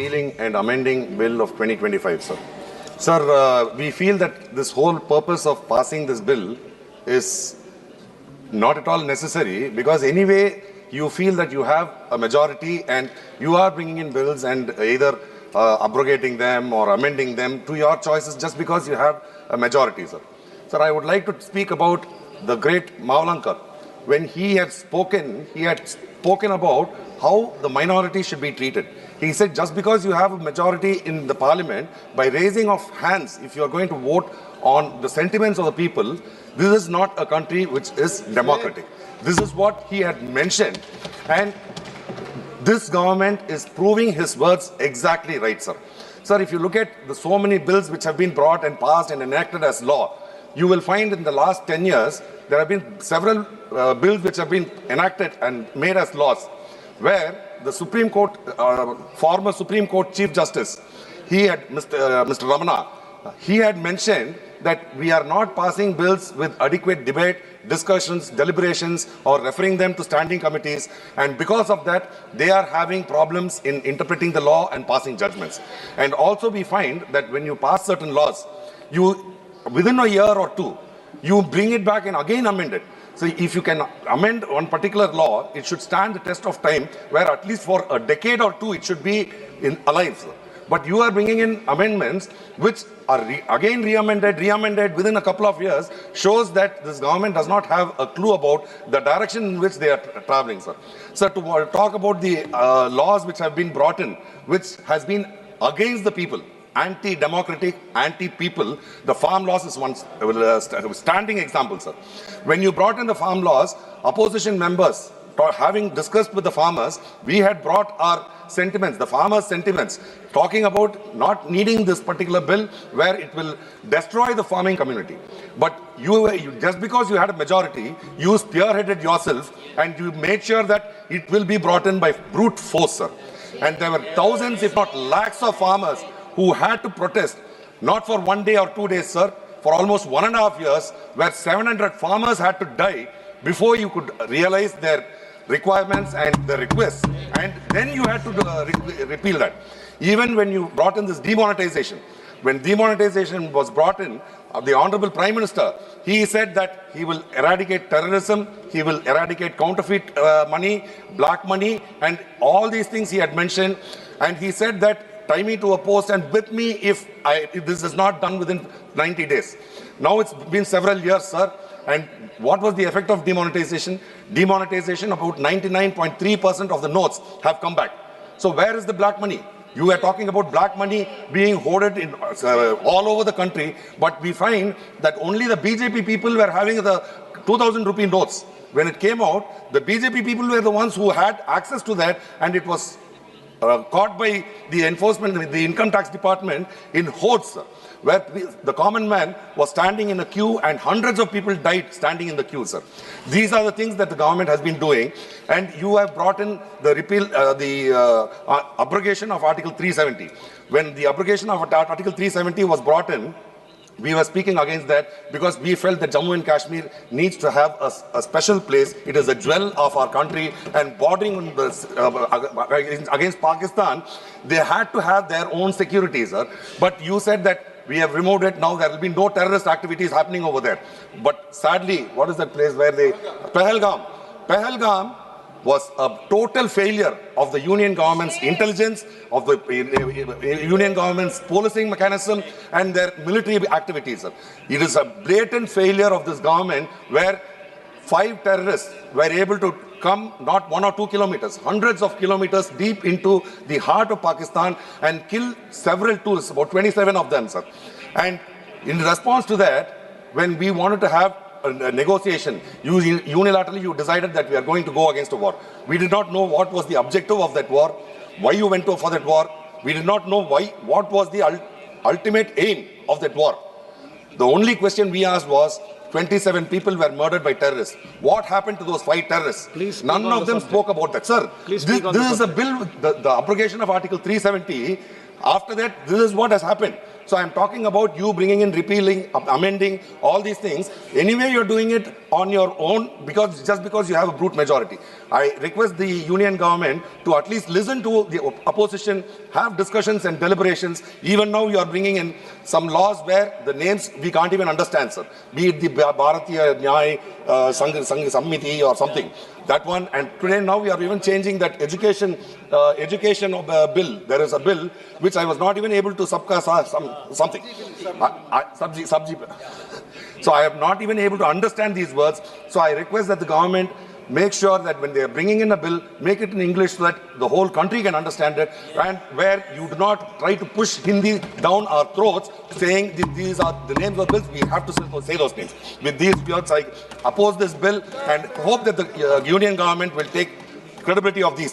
repealing and amending bill of 2025, sir. Sir, we feel that this whole purpose of passing this bill is not at all necessary, because anyway you feel that you have a majority and you are bringing in bills and either abrogating them or amending them to your choices just because you have a majority, sir. Sir, I would like to speak about the great Mavlankar. When he had spoken about how the minority should be treated. He said just because you have a majority in the parliament, by raising of hands, if you are going to vote on the sentiments of the people, this is not a country which is democratic. This is what he had mentioned. And this government is proving his words exactly right, sir. Sir, if you look at the so many bills which have been brought and passed and enacted as law, you will find in the last 10 years, there have been several bills which have been enacted and made as laws, where the Supreme Court, former Supreme Court Chief Justice, he had, Mr. Ramana, he had mentioned that we are not passing bills with adequate debate, discussions, deliberations, or referring them to standing committees, and because of that, they are having problems in interpreting the law and passing judgments. And also we find that when you pass certain laws, you, within a year or two, you bring it back and again amend it. So if you can amend one particular law, it should stand the test of time, where at least for a decade or two, it should be alive, sir. But you are bringing in amendments which are again re-amended within a couple of years, shows that this government does not have a clue about the direction in which they are traveling, sir. Sir, to talk about the laws which have been brought in, which has been against the people, anti-democratic, anti-people, the farm laws is one standing example, sir. When you brought in the farm laws, opposition members, having discussed with the farmers, we had brought our sentiments, the farmers' sentiments, talking about not needing this particular bill where it will destroy the farming community. But you just because you had a majority, you spearheaded yourself and you made sure that it will be brought in by brute force, sir. And there were thousands, if not lakhs of farmers who had to protest, not for 1 day or 2 days, sir, for almost 1.5 years, where 700 farmers had to die before you could realize their requirements and the requests, and then you had to repeal that. Even when you brought in this demonetization, when demonetization was brought in, the Honorable Prime Minister, he said that he will eradicate terrorism, he will eradicate counterfeit money, black money, and all these things he had mentioned. And he said that tie me to a post and whip me if this is not done within 90 days. Now it's been several years, sir. And what was the effect of demonetization? Demonetization, about 99.3% of the notes have come back. So where is the black money? You were talking about black money being hoarded in, all over the country, but we find that only the BJP people were having the 2,000 rupee notes. When it came out, the BJP people were the ones who had access to that, and it was caught by the enforcement, the income tax department in hordes, where the common man was standing in a queue and hundreds of people died standing in the queue, sir. These are the things that the government has been doing, and you have brought in the repeal, abrogation of Article 370. When the abrogation of Article 370 was brought in, we were speaking against that because we felt that Jammu and Kashmir needs to have a special place. It is a jewel of our country, and bordering on the, against Pakistan, they had to have their own security, sir. But you said that we have removed it. Now there will be no terrorist activities happening over there. But sadly, what is that place where they... Pahalgam was a total failure of the union government's intelligence, of the union government's policing mechanism and their military activities. It is a blatant failure of this government, where 5 terrorists were able to come not 1 or 2 kilometers, hundreds of kilometers deep into the heart of Pakistan and kill several tourists, about 27 of them, sir. And in response to that, when we wanted to have a negotiation, unilaterally you decided that we are going to go against a war. We did not know what was the objective of that war, why you went for that war. We did not know what was the ultimate aim of that war. The only question we asked was, 27 people were murdered by terrorists. What happened to those 5 terrorists? None of them spoke about that. Sir, this is a bill, the abrogation of Article 370. After that, this is what has happened. So I'm talking about you bringing in repealing, amending, all these things. Anyway, you're doing it on your own just because you have a brute majority. I request the union government to at least listen to the opposition, have discussions and deliberations. Even now you are bringing in some laws where the names we can't even understand, sir. Be it the Bharatiya Nyay Sammiti or something. That one, and today now we are even changing that education of bill. There is a bill which I was not even able to something. Sabji. So I am not even able to understand these words. So I request that the government make sure that when they are bringing in a bill, make it in English so that the whole country can understand it, and where you do not try to push Hindi down our throats, saying these are the names of bills, we have to say those names. With these words, I oppose this bill and hope that the union government will take credibility of these.